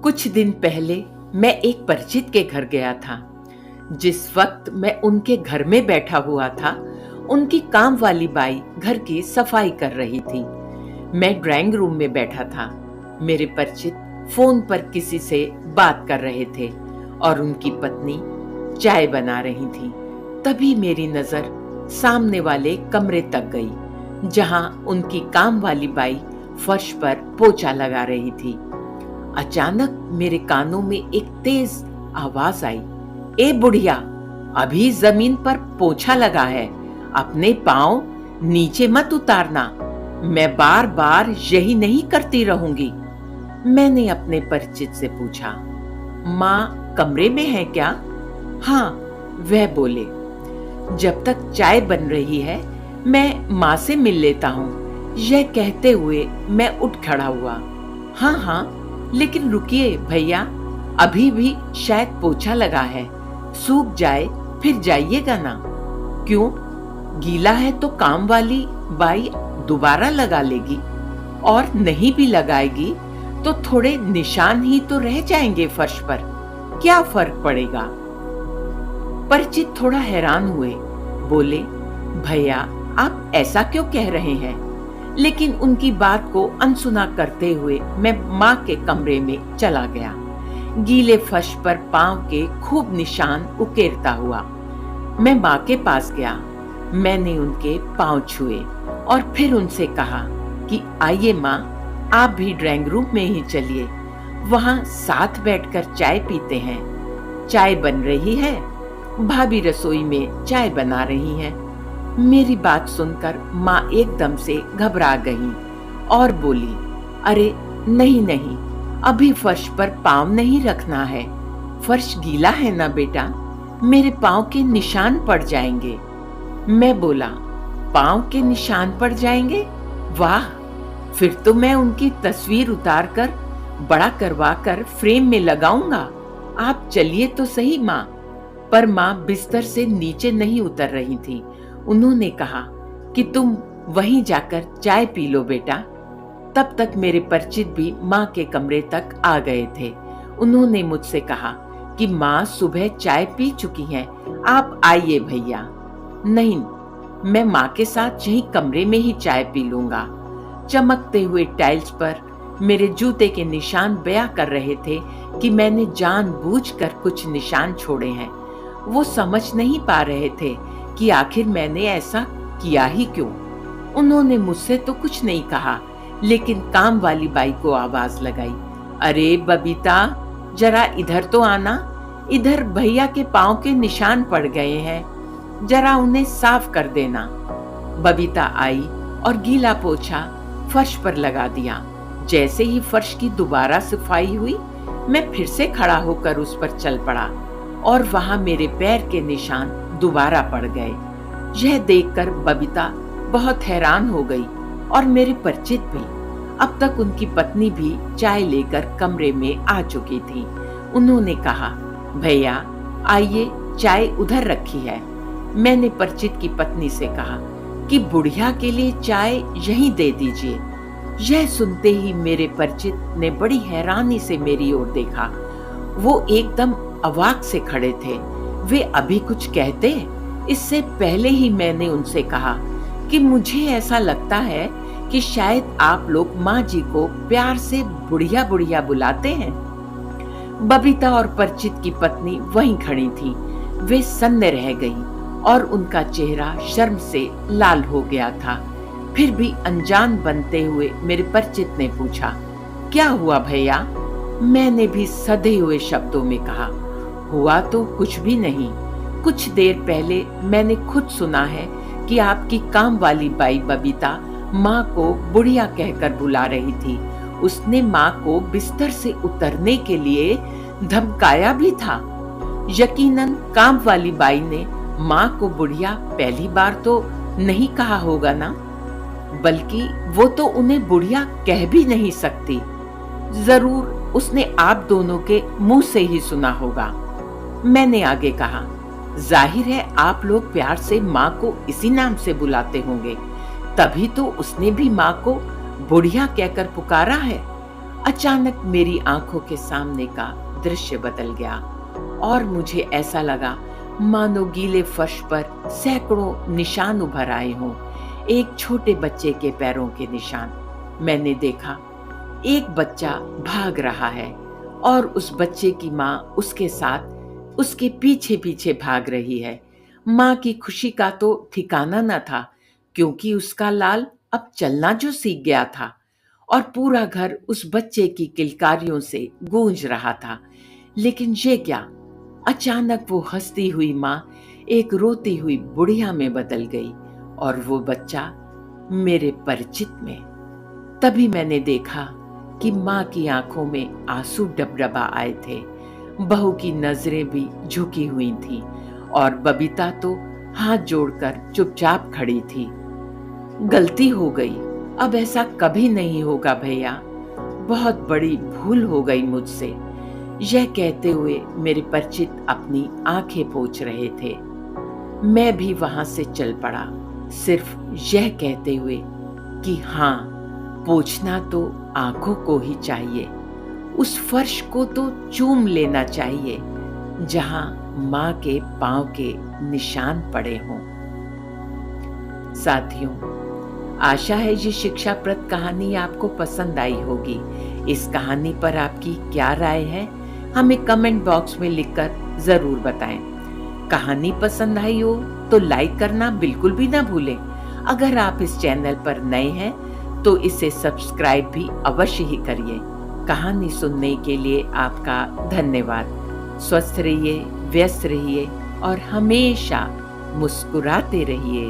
कुछ दिन पहले मैं एक परिचित के घर गया था। जिस वक्त मैं उनके घर में बैठा हुआ था, उनकी काम वाली बाई घर की सफाई कर रही थी। मैं ड्राइंग रूम में बैठा था। मेरे परिचित फोन पर किसी से बात कर रहे थे और उनकी पत्नी चाय बना रही थी। तभी मेरी नजर सामने वाले कमरे तक गई, जहां उनकी काम वाली बाई फर्श पर पोछा लगा रही थी। अचानक मेरे कानों में एक तेज आवाज आई, ए बुढ़िया, अभी जमीन पर पोछा लगा है, अपने पांव नीचे मत उतारना। मैं बार बार यही नहीं करती रहूंगी। मैंने अपने परिचित से पूछा, माँ कमरे में है क्या? हाँ, वह बोले। जब तक चाय बन रही है मैं माँ से मिल लेता हूँ। यह कहते हुए मैं उठ खड़ा हुआ। हाँ हाँ, लेकिन रुकिए भैया, अभी भी शायद पोछा लगा है, सूख जाए फिर जाइएगा ना। क्यों? गीला है तो काम वाली बाई दोबारा लगा लेगी, और नहीं भी लगाएगी तो थोड़े निशान ही तो रह जाएंगे फर्श पर, क्या फर्क पड़ेगा? परिचित थोड़ा हैरान हुए, बोले, भैया आप ऐसा क्यों कह रहे हैं? लेकिन उनकी बात को अनसुना करते हुए मैं माँ के कमरे में चला गया। गीले फर्श पर पांव के खूब निशान उकेरता हुआ मैं माँ के पास गया। मैंने उनके पांव छुए और फिर उनसे कहा कि आइए माँ, आप भी ड्राइंग रूम में ही चलिए, वहां साथ बैठकर चाय पीते हैं। चाय बन रही है, भाभी रसोई में चाय बना रही हैं। मेरी बात सुनकर माँ एकदम से घबरा गई और बोली, अरे नहीं नहीं, अभी फर्श पर पाँव नहीं रखना है। फर्श गीला है ना बेटा, मेरे पाँव के निशान पड़ जाएंगे। मैं बोला, पाँव के निशान पड़ जाएंगे? वाह, फिर तो मैं उनकी तस्वीर उतार कर बड़ा करवा कर फ्रेम में लगाऊंगा। आप चलिए तो सही माँ। पर माँ बिस्तर से नीचे नहीं उतर रही थी। उन्होंने कहा कि तुम वहीं जाकर चाय पी लो बेटा। तब तक मेरे परिचित भी माँ के कमरे तक आ गए थे। उन्होंने मुझसे कहा कि माँ सुबह चाय पी चुकी हैं, आप आइए भैया। नहीं, मैं माँ के साथ यहीं कमरे में ही चाय पी लूंगा। चमकते हुए टाइल्स पर मेरे जूते के निशान बयां कर रहे थे कि मैंने जानबूझकर कुछ निशान छोड़े हैं। वो समझ नहीं पा रहे थे कि आखिर मैंने ऐसा किया ही क्यों। उन्होंने मुझसे तो कुछ नहीं कहा, लेकिन काम वाली बाई को आवाज लगाई, अरे बबीता, जरा इधर तो आना, इधर भैया के पांव के निशान पड़ गए हैं, जरा उन्हें साफ कर देना। बबीता आई और गीला पोछा फर्श पर लगा दिया। जैसे ही फर्श की दोबारा सफाई हुई, मैं फिर से खड़ा होकर उस पर चल पड़ा और वहां मेरे पैर के निशान दोबारा पड़ गए। यह देखकर बबीता बहुत हैरान हो गई और मेरे परिचित भी। अब तक उनकी पत्नी भी चाय लेकर कमरे में आ चुकी थी। उन्होंने कहा, भैया आइए, चाय उधर रखी है। मैंने परिचित की पत्नी से कहा कि बुढ़िया के लिए चाय यहीं दे दीजिए। यह सुनते ही मेरे परिचित ने बड़ी हैरानी से मेरी ओर देखा। वो एकदम अवाक से खड़े थे। वे अभी कुछ कहते, इससे पहले ही मैंने उनसे कहा कि मुझे ऐसा लगता है कि शायद आप लोग माँ जी को प्यार से बुढ़िया बुढ़िया बुलाते हैं। बबीता और परिचित की पत्नी वहीं खड़ी थी। वे सन्न रह गईं और उनका चेहरा शर्म से लाल हो गया था। फिर भी अनजान बनते हुए मेरे परिचित ने पूछा, क्या हुआ भैया? मैंने भी सधे हुए शब्दों में कहा, हुआ तो कुछ भी नहीं। कुछ देर पहले मैंने खुद सुना है कि आपकी काम वाली बाई बबीता माँ को बुढ़िया कहकर बुला रही थी। उसने माँ को बिस्तर से उतरने के लिए धमकाया भी था। यकीनन काम वाली बाई ने माँ को बुढ़िया पहली बार तो नहीं कहा होगा ना, बल्कि वो तो उन्हें बुढ़िया कह भी नहीं सकती। जरूर उसने आप दोनों के मुंह से ही सुना होगा। मैंने आगे कहा, जाहिर है आप लोग प्यार से माँ को इसी नाम से बुलाते होंगे, तभी तो उसने भी माँ को बुढ़िया कहकर पुकारा है। अचानक मेरी आंखों के सामने का दृश्य बदल गया और मुझे ऐसा लगा मानो गीले फर्श पर सैकड़ों निशान उभर आए हों, एक छोटे बच्चे के पैरों के निशान। मैंने देखा एक बच्चा भाग रहा है और उस बच्चे की माँ उसके साथ उसके पीछे पीछे भाग रही है। माँ की खुशी का तो ठिकाना न था, क्योंकि उसका लाल अब चलना जो सीख गया था और पूरा घर उस बच्चे की किलकारियों से गूंज रहा था। लेकिन ये क्या, अचानक वो हंसती हुई माँ एक रोती हुई बुढ़िया में बदल गई और वो बच्चा मेरे परिचित में। तभी मैंने देखा कि माँ की आंखों में आंसू डबडबा आए थे, बहू की नजरें भी झुकी हुई थीं और बबीता तो हाथ जोड़कर चुपचाप खड़ी थी। गलती हो गई, अब ऐसा कभी नहीं होगा भैया, बहुत बड़ी भूल हो गई मुझसे। यह कहते हुए मेरे परिचित अपनी आंखें पोंछ रहे थे। मैं भी वहां से चल पड़ा, सिर्फ यह कहते हुए कि हाँ, पोंछना तो आंखों को ही चाहिए, उस फर्श को तो चूम लेना चाहिए जहां माँ के पांव के निशान पड़े हों। साथियों, आशा है ये शिक्षाप्रद कहानी आपको पसंद आई होगी। इस कहानी पर आपकी क्या राय है, हमें कमेंट बॉक्स में लिखकर जरूर बताएं। कहानी पसंद आई हो तो लाइक करना बिल्कुल भी ना भूलें। अगर आप इस चैनल पर नए हैं तो इसे सब्सक्राइब भी अवश्य ही करिए। कहानी सुनने के लिए आपका धन्यवाद। स्वस्थ रहिए, व्यस्त रहिए और हमेशा मुस्कुराते रहिए।